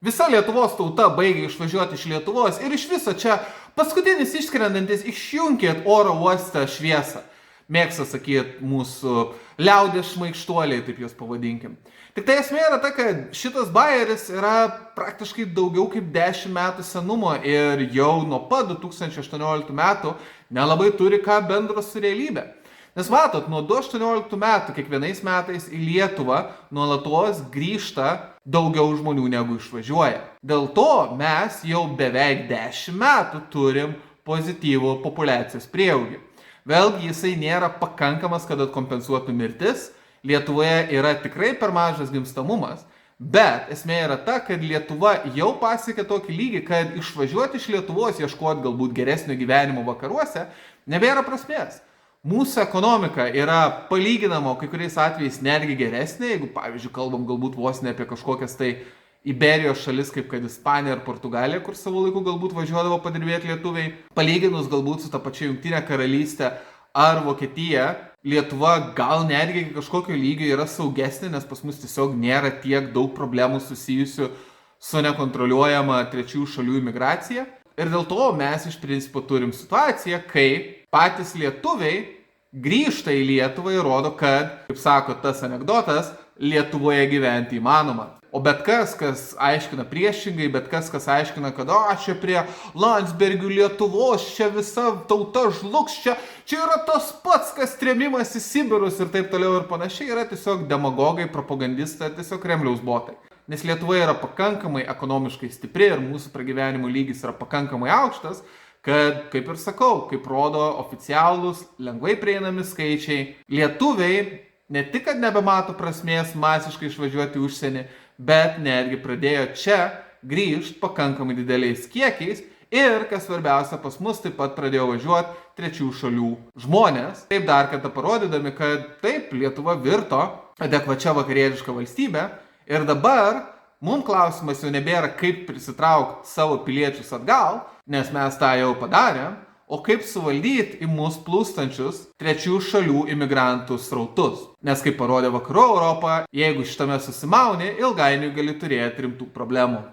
Visa Lietuvos tauta baigia išvažiuoti iš Lietuvos ir iš viso čia paskutinis išskrendantis išjunkit oro uostą šviesą. Mėgsta sakyti mūsų liaudės šmaikštuoliai, taip juos pavadinkim. Tik tai esmė yra ta, kad šitas bajeris yra praktiškai daugiau kaip 10 metų senumo ir jau nuo pat 2018 metų nelabai turi ką bendro su realybė. Nes matot, nuo 2018 metų kiekvienais metais į Lietuvą nuolatos grįžta daugiau žmonių negu išvažiuoja. Dėl to mes jau beveik 10 metų turim pozityvų populiacijos prieaugį. Vėlgi jisai nėra pakankamas, kad atkompensuotų mirtis. Lietuvoje yra tikrai per mažas gimstamumas, bet esmė yra ta, kad Lietuva jau pasiekė tokį lygį, kad išvažiuoti iš Lietuvos, ieškoti galbūt geresnio gyvenimo vakaruose, nebėra prasmės. Mūsų ekonomika yra palyginama, kai kuriais atvejais netgi geresnė, jeigu, pavyzdžiui, kalbam galbūt vos ne apie kažkokias tai Iberijos šalis, kaip kad Ispanija ar Portugalija, kur savo laiku galbūt važiuodavo padirbėti lietuviai, palyginus galbūt su ta pačia Jungtinė karalystė ar Vokietija, Lietuva gal netgi kažkokio lygio yra saugesnė, nes pas mus tiesiog nėra tiek daug problemų susijusių su nekontroliuojama trečiųjų šalių imigracija. Ir dėl to mes iš principo turim situaciją, kai patys lietuviai grįžta į Lietuvą ir rodo, kad, kaip sako tas anekdotas, Lietuvoje gyventi įmanoma. O bet kas aiškina priešingai, bet kas aiškina, kad čia prie Landsbergių Lietuvos, čia visa tauta žlugs, čia yra tas pats, kas trėmimas į Sibirus ir taip toliau ir panašiai, yra tiesiog demagogai, propagandistai, tiesiog Kremliaus botai. Nes Lietuva yra pakankamai ekonomiškai stipri ir mūsų pragyvenimo lygis yra pakankamai aukštas, kad, kaip ir sakau, kaip rodo oficialūs, lengvai prieinami skaičiai, lietuviai ne tik, kad nebemato prasmės masiškai išvažiuoti į užsienį, bet netgi pradėjo čia grįžti pakankamai dideliais kiekiais ir, kas svarbiausia, pas mus taip pat pradėjo važiuoti trečiųjų šalių žmonės. Taip dar kartą parodydami, kad taip, Lietuva virto adekvačia vakarietiška valstybė ir dabar mums klausimas jau nebėra, kaip prisitraukti savo piliečius atgal, nes mes tą jau padarėm, o kaip suvaldyti į mus plūstančius trečiųjų šalių imigrantų srautus. Nes kaip parodė Vakarų Europą, jeigu šitame susimauni, ilgainiui gali turėti rimtų problemų.